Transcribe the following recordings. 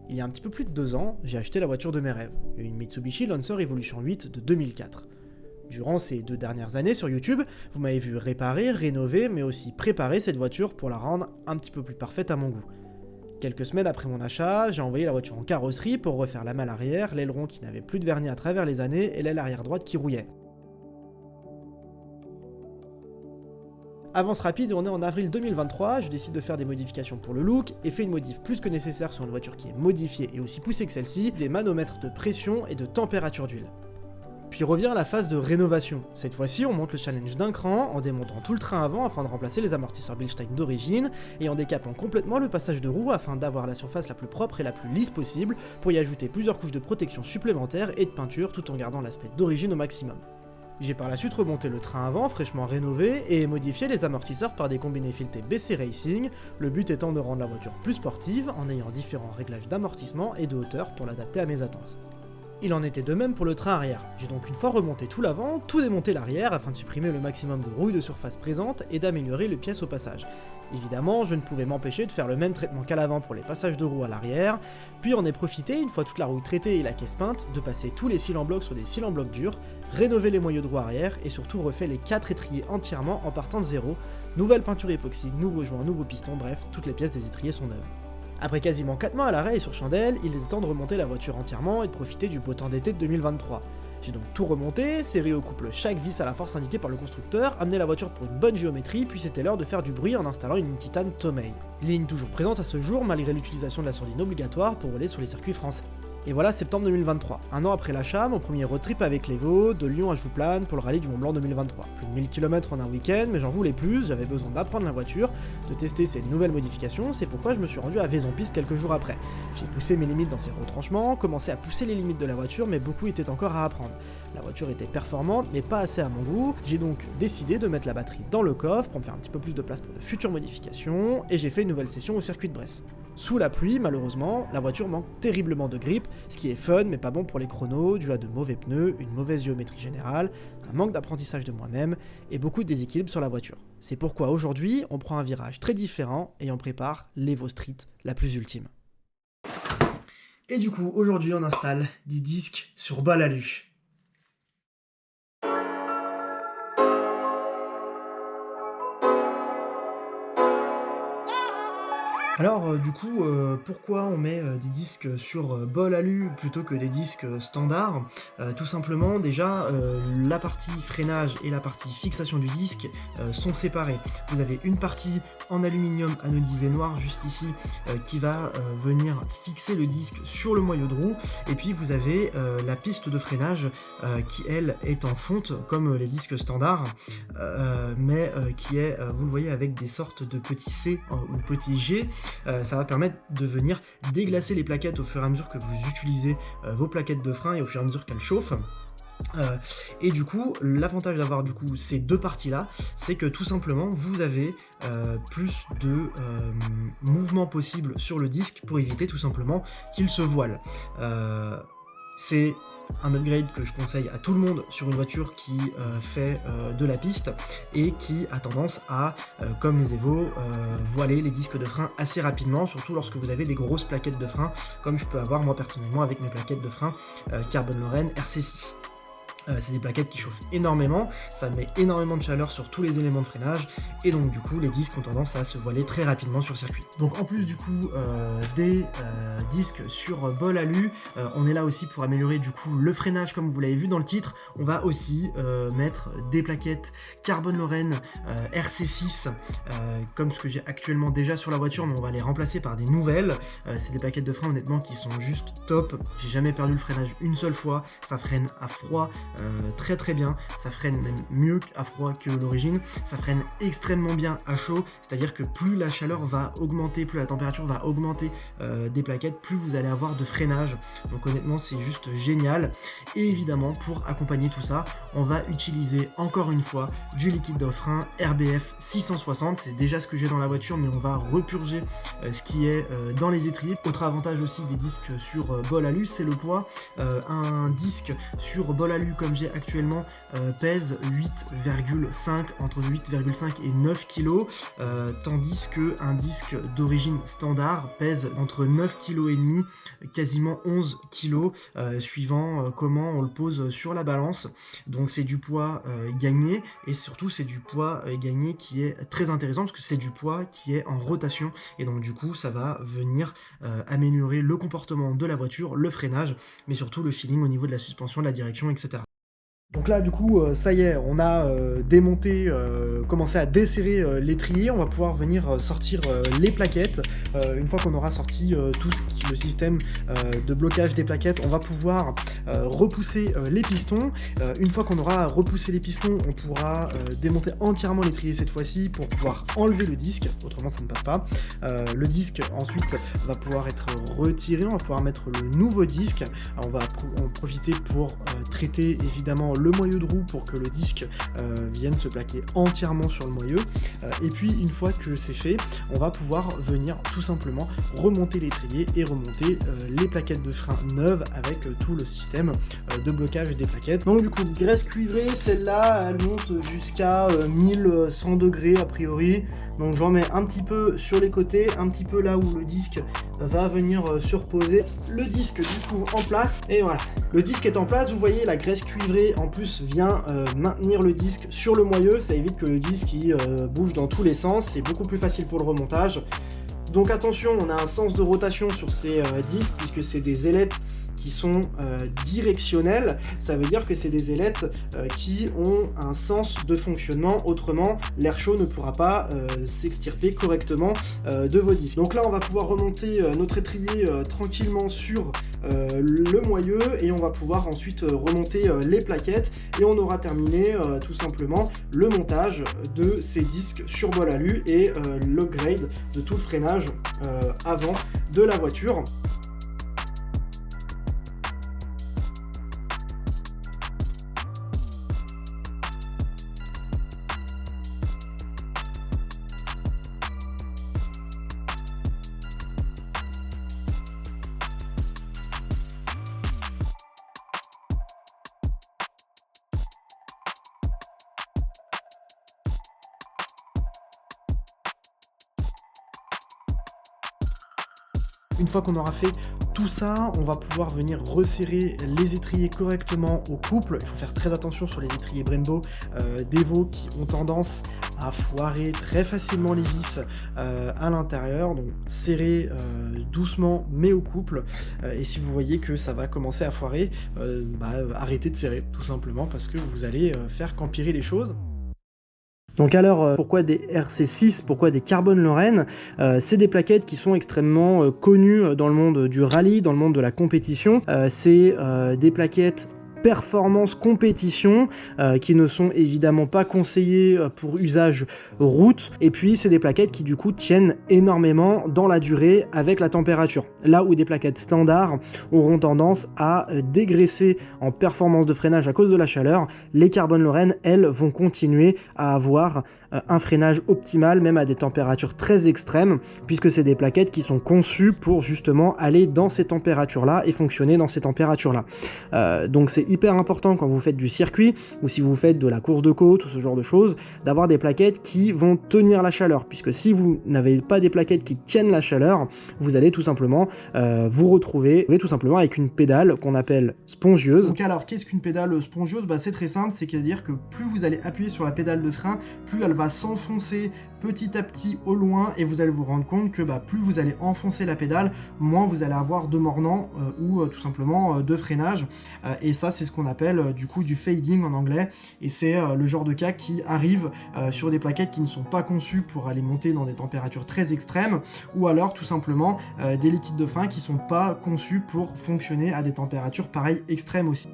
Il y a un petit peu plus de 2 ans, j'ai acheté la voiture de mes rêves, une Mitsubishi Lancer Evolution 8 de 2004. Durant ces 2 dernières années sur YouTube, vous m'avez vu réparer, rénover, mais aussi préparer cette voiture pour la rendre un petit peu plus parfaite à mon goût. Quelques semaines après mon achat, j'ai envoyé la voiture en carrosserie pour refaire la malle arrière, l'aileron qui n'avait plus de vernis à travers les années et l'aile arrière droite qui rouillait. Avance rapide, on est en avril 2023, je décide de faire des modifications pour le look et fais une modif plus que nécessaire sur une voiture qui est modifiée et aussi poussée que celle-ci, des manomètres de pression et de température d'huile. Puis revient la phase de rénovation. Cette fois-ci, on monte le challenge d'un cran en démontant tout le train avant afin de remplacer les amortisseurs Bilstein d'origine et en décapant complètement le passage de roue afin d'avoir la surface la plus propre et la plus lisse possible pour y ajouter plusieurs couches de protection supplémentaires et de peinture tout en gardant l'aspect d'origine au maximum. J'ai par la suite remonté le train avant, fraîchement rénové, et modifié les amortisseurs par des combinés filetés BC Racing, le but étant de rendre la voiture plus sportive en ayant différents réglages d'amortissement et de hauteur pour l'adapter à mes attentes. Il en était de même pour le train arrière. J'ai donc une fois remonté tout l'avant, tout démonté l'arrière afin de supprimer le maximum de rouille de surface présente et d'améliorer les pièces au passage. Évidemment, je ne pouvais m'empêcher de faire le même traitement qu'à l'avant pour les passages de roues à l'arrière, puis en ai profité, une fois toute la rouille traitée et la caisse peinte, de passer tous les cils en bloc sur des cils en bloc durs, rénover les moyeux de roue arrière et surtout refait les 4 étriers entièrement en partant de zéro, nouvelle peinture époxy, nouveau joint, nouveau piston, bref, toutes les pièces des étriers sont neuves. Après quasiment 4 mois à l'arrêt et sur chandelle, il était temps de remonter la voiture entièrement et de profiter du beau temps d'été de 2023. J'ai donc tout remonté, serré au couple chaque vis à la force indiquée par le constructeur, amené la voiture pour une bonne géométrie, puis c'était l'heure de faire du bruit en installant une titane Tomei. Ligne toujours présente à ce jour malgré l'utilisation de la sourdine obligatoire pour rouler sur les circuits français. Et voilà septembre 2023, un an après l'achat, mon premier road trip avec l'Evo, de Lyon à Jouplane pour le rallye du Mont Blanc 2023. Plus de 1000 km en un week-end, mais j'en voulais plus, j'avais besoin d'apprendre la voiture, de tester ces nouvelles modifications, c'est pourquoi je me suis rendu à Vaison-Piste quelques jours après. J'ai poussé mes limites dans ces retranchements, commencé à pousser les limites de la voiture, mais beaucoup était encore à apprendre. La voiture était performante, mais pas assez à mon goût, j'ai donc décidé de mettre la batterie dans le coffre pour me faire un petit peu plus de place pour de futures modifications, et j'ai fait une nouvelle session au circuit de Bresse. Sous la pluie, malheureusement, la voiture manque terriblement de grip, ce qui est fun mais pas bon pour les chronos, dû à de mauvais pneus, une mauvaise géométrie générale, un manque d'apprentissage de moi-même et beaucoup de déséquilibre sur la voiture. C'est pourquoi aujourd'hui, on prend un virage très différent et on prépare l'Evo Street, la plus ultime. Et du coup, aujourd'hui, on installe des disques sur bol alu. Alors pourquoi on met des disques sur bol alu plutôt que des disques standards? Tout simplement, déjà, la partie freinage et la partie fixation du disque sont séparées. Vous avez une partie en aluminium anodisé noir juste ici qui va venir fixer le disque sur le moyeu de roue, et puis vous avez la piste de freinage qui elle est en fonte comme les disques standards, mais qui est, vous le voyez, avec des sortes de petits C ou petits G. Ça va permettre de venir déglacer les plaquettes au fur et à mesure que vous utilisez vos plaquettes de frein et au fur et à mesure qu'elles chauffent. Et du coup, l'avantage d'avoir ces deux parties là, c'est que tout simplement vous avez plus de mouvements possibles sur le disque pour éviter tout simplement qu'il se voile. C'est un upgrade que je conseille à tout le monde sur une voiture qui fait de la piste et qui a tendance à, comme les Evo, voiler les disques de frein assez rapidement, surtout lorsque vous avez des grosses plaquettes de frein, comme je peux avoir moi personnellement avec mes plaquettes de frein Carbon Lorraine RC6. C'est des plaquettes qui chauffent énormément, ça met énormément de chaleur sur tous les éléments de freinage, et donc du coup les disques ont tendance à se voiler très rapidement sur circuit. Donc en plus du coup des disques sur bol alu, on est là aussi pour améliorer du coup le freinage comme vous l'avez vu dans le titre. On va aussi mettre des plaquettes Carbon Lorraine RC6 comme ce que j'ai actuellement déjà sur la voiture, mais on va les remplacer par des nouvelles. C'est des plaquettes de frein honnêtement qui sont juste top, j'ai jamais perdu le freinage une seule fois, ça freine à froid très très bien, ça freine même mieux à froid que l'origine, ça freine extrêmement bien à chaud, c'est-à-dire que plus la chaleur va augmenter, plus la température va augmenter des plaquettes, plus vous allez avoir de freinage, donc honnêtement c'est juste génial. Et évidemment pour accompagner tout ça, on va utiliser encore une fois du liquide de frein RBF 660, c'est déjà ce que j'ai dans la voiture, mais on va repurger ce qui est dans les étriers. Autre avantage aussi des disques sur bol alu, c'est le poids. Un disque sur bol alu comme j'ai actuellement pèse 8,5 entre 8,5 et 9 kg, tandis que un disque d'origine standard pèse entre 9,5 kg kg, quasiment 11 kg, suivant comment on le pose sur la balance. Donc c'est du poids gagné, et surtout c'est du poids gagné qui est très intéressant parce que c'est du poids qui est en rotation, et donc du coup ça va venir améliorer le comportement de la voiture, le freinage, mais surtout le feeling au niveau de la suspension, de la direction, etc. Donc là, du coup, ça y est, on a démonté, commencé à desserrer l'étrier. On va pouvoir venir sortir les plaquettes. Une fois qu'on aura sorti le système de blocage des plaquettes, on va pouvoir repousser les pistons. Une fois qu'on aura repoussé les pistons, on pourra démonter entièrement l'étrier cette fois-ci pour pouvoir enlever le disque, autrement ça ne passe pas. Le disque ensuite va pouvoir être retiré, on va pouvoir mettre le nouveau disque. Alors, on va en profiter pour traiter évidemment le moyeu de roue pour que le disque vienne se plaquer entièrement sur le moyeu. Et puis une fois que c'est fait, on va pouvoir venir tout simplement remonter l'étrier et remonter les plaquettes de frein neuves avec tout le système de blocage des plaquettes. Donc du coup, graisse cuivrée, celle-là, elle monte jusqu'à 1100 degrés a priori. Donc j'en mets un petit peu sur les côtés, un petit peu là où le disque va venir se reposer. Le disque du coup en place, et voilà. Le disque est en place, vous voyez la graisse cuivrée en plus vient maintenir le disque sur le moyeu, ça évite que le disque bouge dans tous les sens, c'est beaucoup plus facile pour le remontage. Donc attention, on a un sens de rotation sur ces disques puisque c'est des ailettes qui sont directionnelles, ça veut dire que c'est des ailettes qui ont un sens de fonctionnement, autrement l'air chaud ne pourra pas s'extirper correctement de vos disques. Donc là on va pouvoir remonter notre étrier tranquillement sur le moyeu, et on va pouvoir ensuite remonter les plaquettes, et on aura terminé tout simplement le montage de ces disques sur bol alu et l'upgrade de tout le freinage avant de la voiture. Une fois qu'on aura fait tout ça, on va pouvoir venir resserrer les étriers correctement au couple. Il faut faire très attention sur les étriers Brembo d'Evo qui ont tendance à foirer très facilement les vis à l'intérieur. Donc serrer doucement mais au couple. Et si vous voyez que ça va commencer à foirer, arrêtez de serrer tout simplement parce que vous allez faire qu'empirer les choses. Donc alors, pourquoi des RC6, pourquoi des Carbon Lorraine? C'est des plaquettes qui sont extrêmement connues dans le monde du rallye, dans le monde de la compétition. C'est des plaquettes performance compétition qui ne sont évidemment pas conseillées pour usage route, et puis c'est des plaquettes qui du coup tiennent énormément dans la durée avec la température, là où des plaquettes standards auront tendance à dégraisser en performance de freinage à cause de la chaleur. Les Carbon Lorraine, elles, vont continuer à avoir un freinage optimal même à des températures très extrêmes, puisque c'est des plaquettes qui sont conçues pour justement aller dans ces températures là et fonctionner dans ces températures là. Donc c'est hyper important quand vous faites du circuit ou si vous faites de la course de côte ou ce genre de choses, d'avoir des plaquettes qui vont tenir la chaleur, puisque si vous n'avez pas des plaquettes qui tiennent la chaleur, vous allez tout simplement vous retrouver tout simplement avec une pédale qu'on appelle spongieuse. Donc alors qu'est-ce qu'une pédale spongieuse? C'est très simple, c'est-à-dire que plus vous allez appuyer sur la pédale de frein, plus elle va s'enfoncer petit à petit au loin, et vous allez vous rendre compte que plus vous allez enfoncer la pédale, moins vous allez avoir de mordant ou tout simplement de freinage, et ça c'est ce qu'on appelle du coup du fading en anglais, et c'est le genre de cas qui arrive sur des plaquettes qui ne sont pas conçues pour aller monter dans des températures très extrêmes, ou alors tout simplement des liquides de frein qui sont pas conçus pour fonctionner à des températures pareilles extrêmes aussi.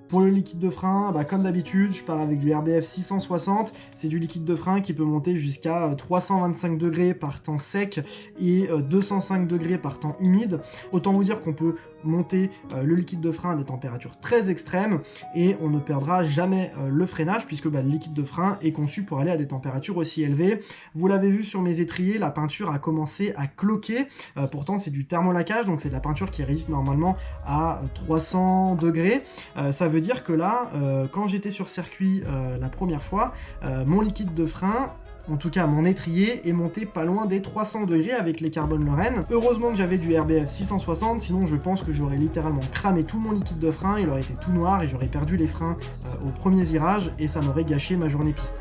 Pour le liquide de frein, comme d'habitude, je pars avec du RBF 660. C'est du liquide de frein qui peut monter jusqu'à 325 degrés par temps sec et 205 degrés par temps humide. Autant vous dire qu'on peut monter le liquide de frein à des températures très extrêmes et on ne perdra jamais le freinage puisque le liquide de frein est conçu pour aller à des températures aussi élevées. Vous l'avez vu sur mes étriers, la peinture a commencé à cloquer. Pourtant, c'est du thermolaquage, donc c'est de la peinture qui résiste normalement à 300 degrés. Ça veut dire que là, quand j'étais sur circuit la première fois, mon liquide de frein, en tout cas mon étrier, est monté pas loin des 300 degrés avec les Carbon Lorraine. Heureusement que j'avais du RBF 660, sinon je pense que j'aurais littéralement cramé tout mon liquide de frein, il aurait été tout noir et j'aurais perdu les freins au premier virage et ça m'aurait gâché ma journée piste.